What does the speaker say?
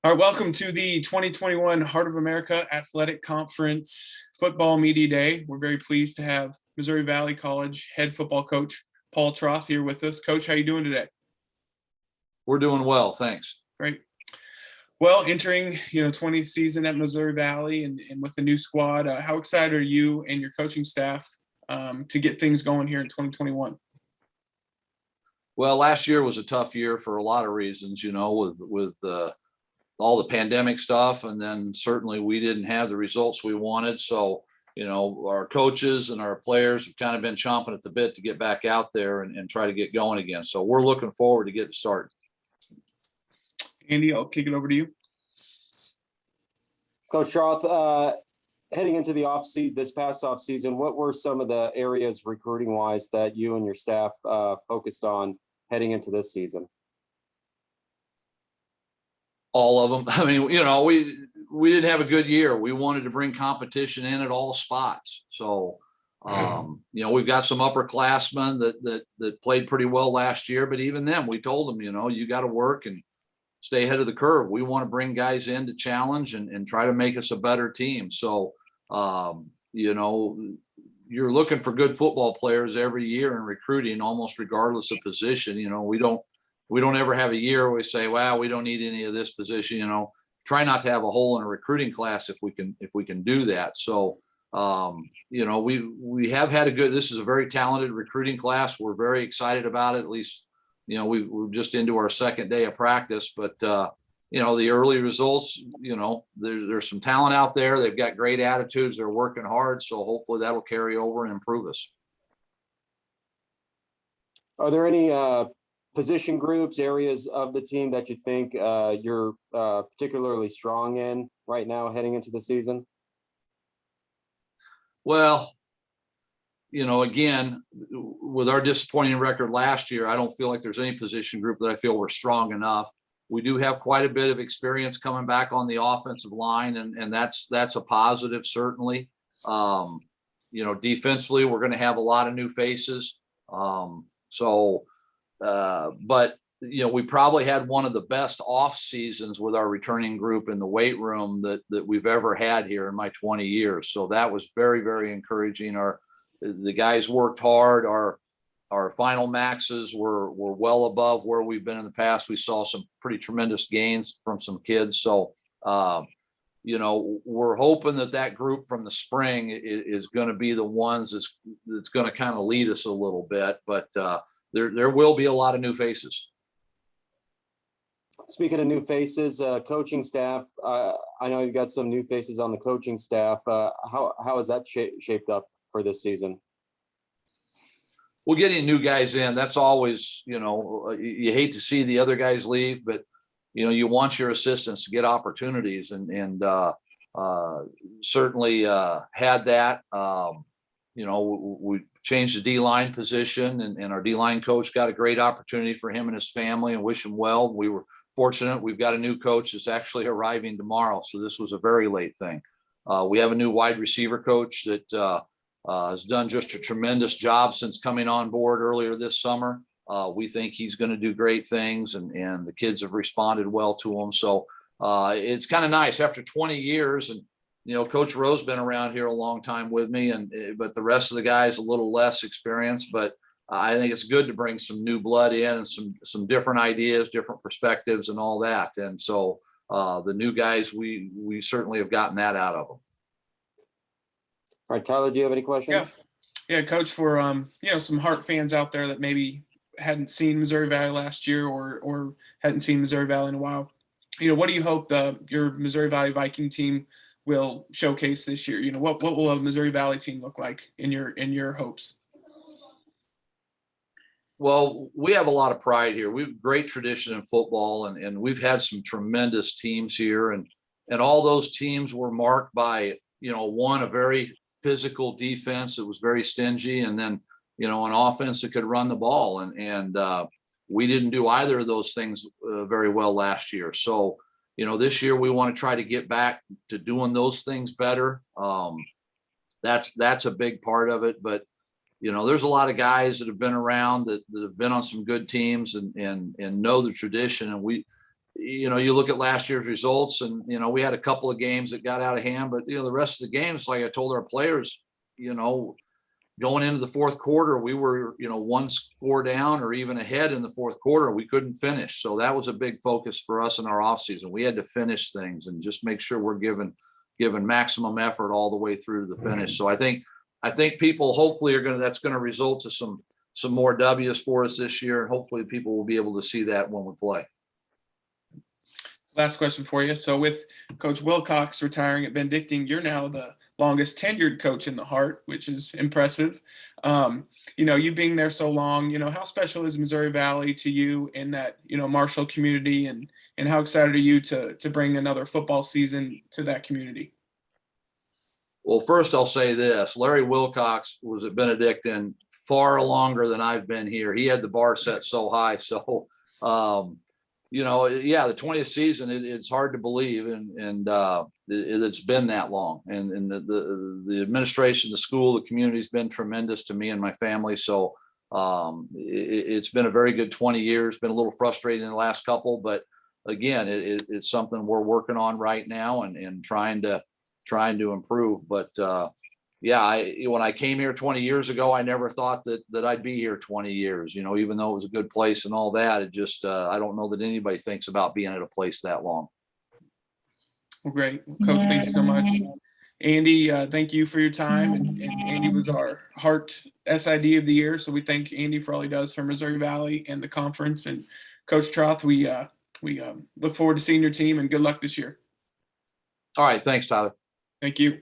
All right, welcome to the 2021 Heart of America Athletic Conference Football Media Day. We're very pleased to have Missouri Valley College head football coach Paul Troth here with us. Coach, how you doing today? We're doing well, thanks. Great. Well, entering 20th season at Missouri Valley and with the new squad, how excited are you and your coaching staff to get things going here in 2021? Well, last year was a tough year for a lot of reasons, with all the pandemic stuff, and then certainly we didn't have the results we wanted. So, our coaches and our players have kind of been chomping at the bit to get back out there and try to get going again. So we're looking forward to getting started. Andy, I'll kick it over to you. Coach Troth, heading into the this past off season, what were some of the areas recruiting wise that you and your staff focused on heading into this season? All of them. I mean, we didn't have a good year. We wanted to bring competition in at all spots. So, we've got some upperclassmen that played pretty well last year, but even then we told them, you got to work and stay ahead of the curve. We want to bring guys in to challenge and try to make us a better team. So, you're looking for good football players every year in recruiting, almost regardless of position. We don't ever have a year where we say, wow, we don't need any of this position. Try not to have a hole in a recruiting class if we can do that. So, we have had this is a very talented recruiting class. We're very excited about it. At least, we're just into our second day of practice, but the early results, there's some talent out there. They've got great attitudes. They're working hard. So hopefully that'll carry over and improve us. Are there any position groups, areas of the team that you think you're particularly strong in right now heading into the season? Well, again, with our disappointing record last year, I don't feel like there's any position group that I feel we're strong enough. We do have quite a bit of experience coming back on the offensive line, and that's a positive, certainly. Defensively, we're going to have a lot of new faces. But we probably had one of the best off seasons with our returning group in the weight room that we've ever had here in my 20 years. So that was very, very encouraging. The guys worked hard. Our final maxes were well above where we've been in the past. We saw some pretty tremendous gains from some kids. So, we're hoping that group from the spring is going to be the ones that's going to kind of lead us a little bit. But there will be a lot of new faces. Speaking of new faces, coaching staff, I know you've got some new faces on the coaching staff. How is that shaped up for this season? Well, getting new guys in, that's always, you hate to see the other guys leave, but, you want your assistants to get opportunities and certainly had that. We changed the D-line position and our D-line coach got a great opportunity for him and his family and wish him well. We were fortunate. We've got a new coach that's actually arriving tomorrow. So this was a very late thing. We have a new wide receiver coach that has done just a tremendous job since coming on board earlier this summer. We think he's going to do great things and the kids have responded well to him. So it's kind of nice after 20 years and, Coach Rowe's been around here a long time with me but the rest of the guys a little less experienced, but I think it's good to bring some new blood in and some different ideas, different perspectives and all that. And so the new guys, we certainly have gotten that out of them. All right, Tyler, do you have any questions? Yeah, Coach, for some Heart fans out there that maybe hadn't seen Missouri Valley last year or hadn't seen Missouri Valley in a while, what do you hope your Missouri Valley Viking team will showcase this year? What will a Missouri Valley team look like in your hopes? Well, we have a lot of pride here. We have great tradition in football and we've had some tremendous teams here and all those teams were marked by, a very physical defense that was very stingy and then, an offense that could run the ball and we didn't do either of those things very well last year. So, this year we want to try to get back to doing those things better. That's a big part of it, but there's a lot of guys that have been around that have been on some good teams and know the tradition. And you look at last year's results, and we had a couple of games that got out of hand, but the rest of the games, like I told our players, going into the fourth quarter, we were one score down or even ahead in the fourth quarter. We couldn't finish, so that was a big focus for us in our offseason. We had to finish things and just make sure we're giving maximum effort all the way through to the finish. So I think people hopefully that's going to result to some more W's for us this year, and hopefully people will be able to see that when we play. Last question for you. So with Coach Wilcox retiring at Benedictine, you're now the longest tenured coach in the Heart, which is impressive. You being there so long, how special is Missouri Valley to you in that, Marshall community, and how excited are you to bring another football season to that community? Well, first I'll say this: Larry Wilcox was at Benedictine far longer than I've been here. He had the bar set so high. So, the 20th season, it's hard to believe. And it's been that long. And the administration, the school, the community's been tremendous to me and my family. So it's been a very good 20 years, been a little frustrating in the last couple, but again, it's something we're working on right now and trying to improve. But when I came here 20 years ago, I never thought that I'd be here 20 years, even though it was a good place and all that. It just, I don't know that anybody thinks about being at a place that long. Well, great. Coach, thank you so much. Andy, thank you for your time. And Andy was our Heart SID of the year. So we thank Andy for all he does for Missouri Valley and the conference. And Coach Troth, we look forward to seeing your team, and good luck this year. All right. Thanks, Tyler. Thank you.